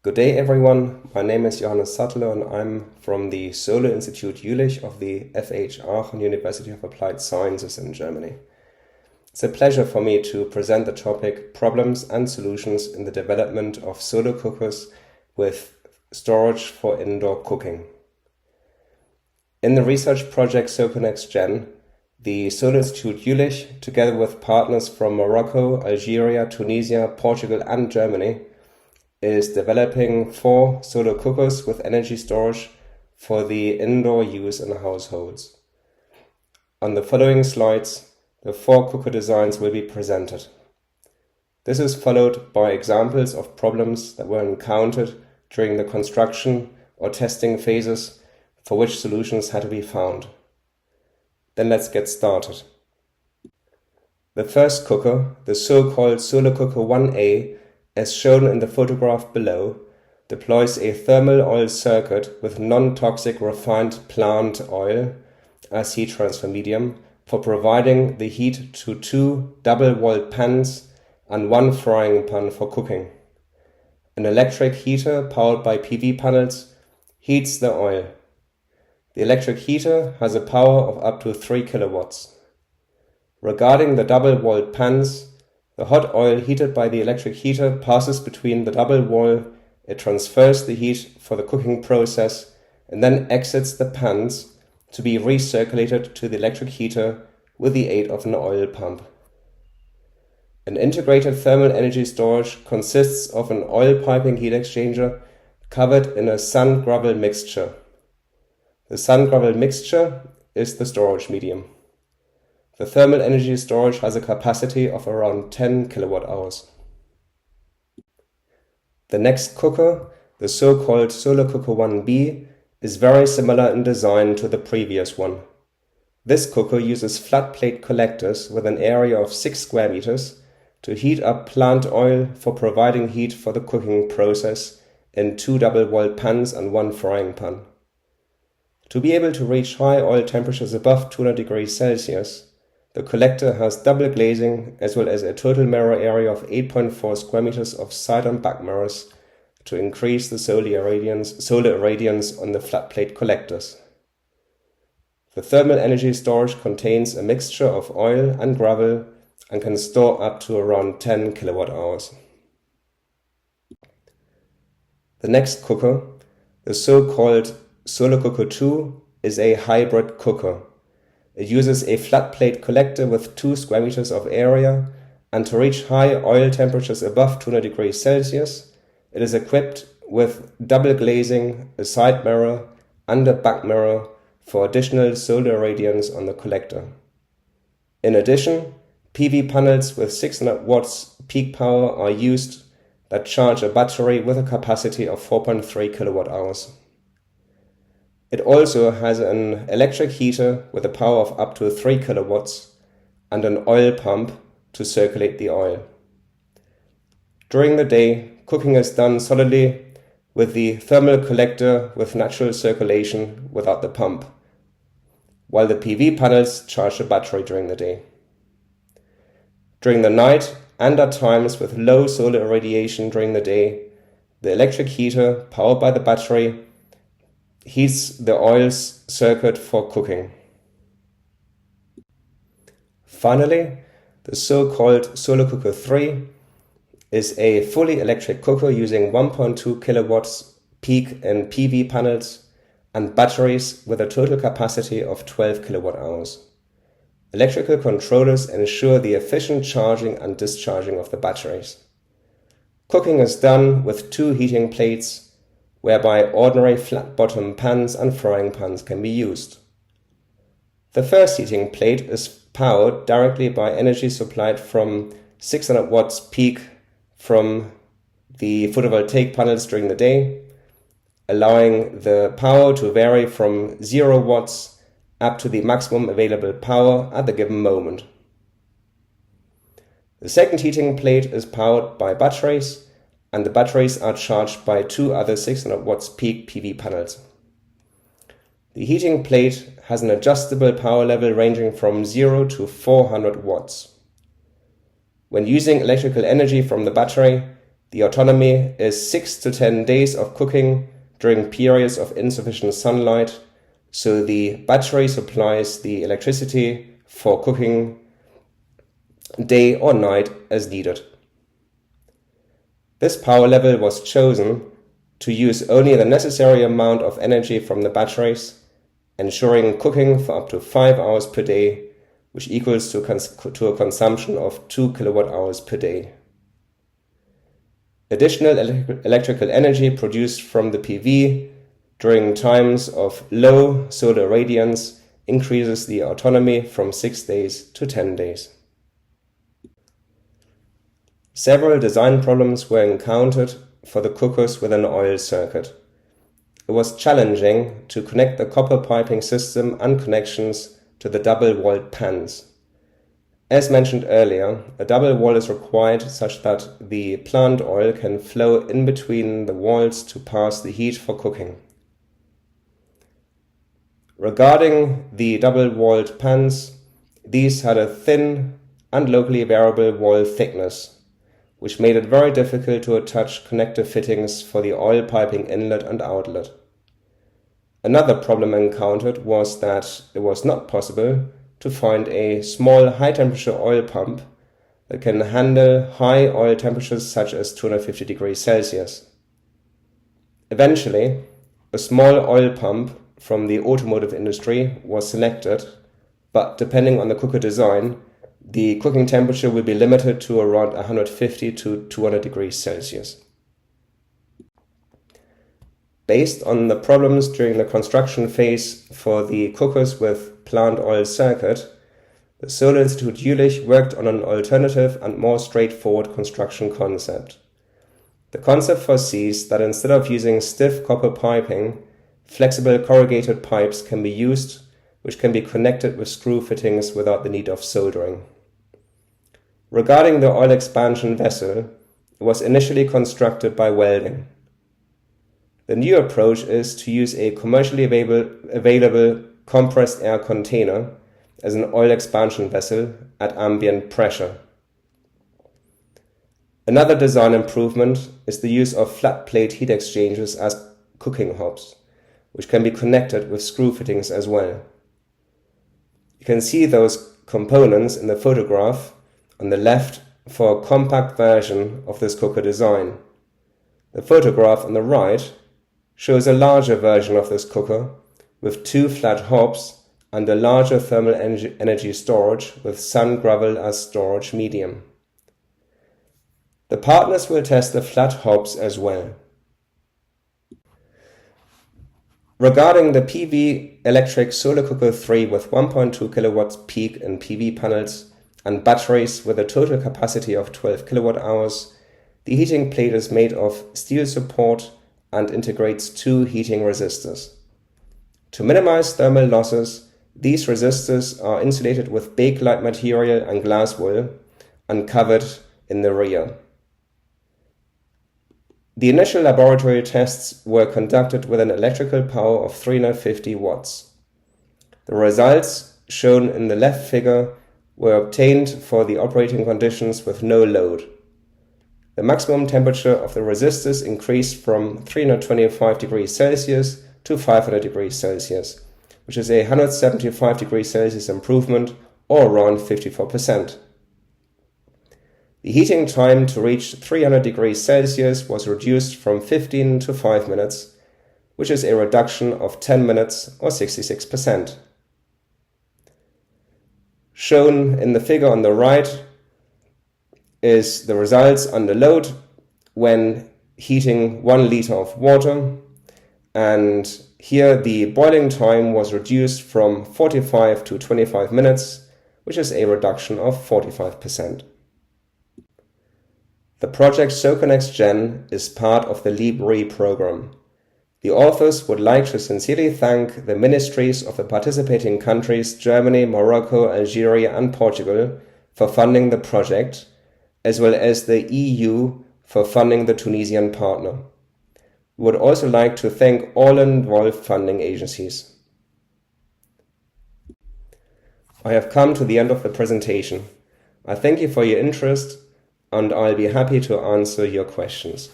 Good day everyone, my name is Johannes Sattler and I'm from the Solar Institute Jülich of the FH Aachen University of Applied Sciences in Germany. It's a pleasure for me to present the topic Problems and Solutions in the Development of Solar Cookers with Storage for Indoor Cooking. In the research project SolarNextGen, the Solar Institute Jülich, together with partners from Morocco, Algeria, Tunisia, Portugal and Germany, is developing 4 solar cookers with energy storage for the indoor use in households. On the following slides, the 4 cooker designs will be presented. This is followed by examples of problems that were encountered during the construction or testing phases for which solutions had to be found. Then let's get started. The first cooker, the so-called Solar Cooker 1A, as shown in the photograph below, deploys a thermal oil circuit with non-toxic refined plant oil as heat transfer medium for providing the heat to 2 double-walled pans and 1 frying pan for cooking. An electric heater powered by PV panels heats the oil. The electric heater has a power of up to 3 kilowatts. Regarding the double-walled pans, the hot oil heated by the electric heater passes between the double wall, it transfers the heat for the cooking process and then exits the pans to be recirculated to the electric heater with the aid of an oil pump. An integrated thermal energy storage consists of an oil piping heat exchanger covered in a sand-gravel mixture. The sand-gravel mixture is the storage medium. The thermal energy storage has a capacity of around 10 kilowatt hours. The next cooker, the so-called Solar Cooker 1B, is very similar in design to the previous one. This cooker uses flat plate collectors with an area of 6 square meters to heat up plant oil for providing heat for the cooking process in 2 double-walled pans and 1 frying pan. To be able to reach high oil temperatures above 200 degrees Celsius, the collector has double glazing as well as a total mirror area of 8.4 square meters of side and back mirrors to increase the solar irradiance on the flat plate collectors. The thermal energy storage contains a mixture of oil and gravel and can store up to around 10 kilowatt hours. The next cooker, the so-called Solar Cooker 2, is a hybrid cooker. It uses a flat plate collector with 2 square meters of area, and to reach high oil temperatures above 200 degrees Celsius, it is equipped with double glazing, a side mirror and a back mirror for additional solar irradiance on the collector. In addition, PV panels with 600 watts peak power are used that charge a battery with a capacity of 4.3 kilowatt hours. It also has an electric heater with a power of up to 3 kilowatts and an oil pump to circulate the oil. During the day, cooking is done solidly with the thermal collector with natural circulation without the pump, while the PV panels charge the battery during the day. During the night and at times with low solar irradiation during the day, the electric heater powered by the battery heats the oil's circuit for cooking. Finally, the so-called Solar Cooker 3 is a fully electric cooker using 1.2 kilowatts peak in PV panels and batteries with a total capacity of 12 kilowatt hours. Electrical controllers ensure the efficient charging and discharging of the batteries. Cooking is done with 2 heating plates, whereby ordinary flat-bottom pans and frying pans can be used. The first heating plate is powered directly by energy supplied from 600 watts peak from the photovoltaic panels during the day, allowing the power to vary from 0 watts up to the maximum available power at the given moment. The second heating plate is powered by batteries, and the batteries are charged by 2 other 600 watts peak PV panels. The heating plate has an adjustable power level ranging from 0 to 400 watts. When using electrical energy from the battery, The autonomy is 6 to 10 days of cooking during periods of insufficient sunlight, so the battery supplies the electricity for cooking day or night as needed. This power level was chosen to use only the necessary amount of energy from the batteries, ensuring cooking for up to 5 hours per day, which equals to a consumption of 2 kilowatt hours per day. Additional electrical energy produced from the PV during times of low solar radiance increases the autonomy from 6 days to 10 days. Several design problems were encountered for the cookers with an oil circuit. It was challenging to connect the copper piping system and connections to the double-walled pans. As mentioned earlier, a double wall is required such that the plant oil can flow in between the walls to pass the heat for cooking. Regarding the double-walled pans, these had a thin and locally variable wall thickness, which made it very difficult to attach connector fittings for the oil piping inlet and outlet. Another problem encountered was that it was not possible to find a small high-temperature oil pump that can handle high oil temperatures such as 250 degrees Celsius. Eventually, a small oil pump from the automotive industry was selected, but depending on the cooker design, the cooking temperature will be limited to around 150 to 200 degrees Celsius. Based on the problems during the construction phase for the cookers with plant oil circuit, the Solar Institute Jülich worked on an alternative and more straightforward construction concept. The concept foresees that instead of using stiff copper piping, flexible corrugated pipes can be used, which can be connected with screw fittings without the need of soldering. Regarding the oil expansion vessel, it was initially constructed by welding. The new approach is to use a commercially available compressed air container as an oil expansion vessel at ambient pressure. Another design improvement is the use of flat plate heat exchangers as cooking hobs, which can be connected with screw fittings as well. You can see those components in the photograph on the left for a compact version of this cooker design. The photograph on the right shows a larger version of this cooker with 2 flat hobs and a larger thermal energy storage with sun gravel as storage medium. The partners will test the flat hobs as well. Regarding the PV electric solar cooker 3 with 1.2 kilowatts peak in PV panels and batteries with a total capacity of 12 kilowatt hours, the heating plate is made of steel support and integrates 2 heating resistors. To minimize thermal losses, these resistors are insulated with bakelite material and glass wool and covered in the rear. The initial laboratory tests were conducted with an electrical power of 350 watts. The results shown in the left figure were obtained for the operating conditions with no load. The maximum temperature of the resistors increased from 325 degrees Celsius to 500 degrees Celsius, which is a 175 degrees Celsius improvement, or around 54%. The heating time to reach 300 degrees Celsius was reduced from 15 to 5 minutes, which is a reduction of 10 minutes or 66%. Shown in the figure on the right is the results under load when heating 1 liter of water, and here the boiling time was reduced from 45 to 25 minutes, which is a reduction of 45%. The project SoConnex Gen is part of the LIBRE program. The authors would like to sincerely thank the ministries of the participating countries Germany, Morocco, Algeria and Portugal for funding the project, as well as the EU for funding the Tunisian partner. We would also like to thank all involved funding agencies. I have come to the end of the presentation. I thank you for your interest and I'll be happy to answer your questions.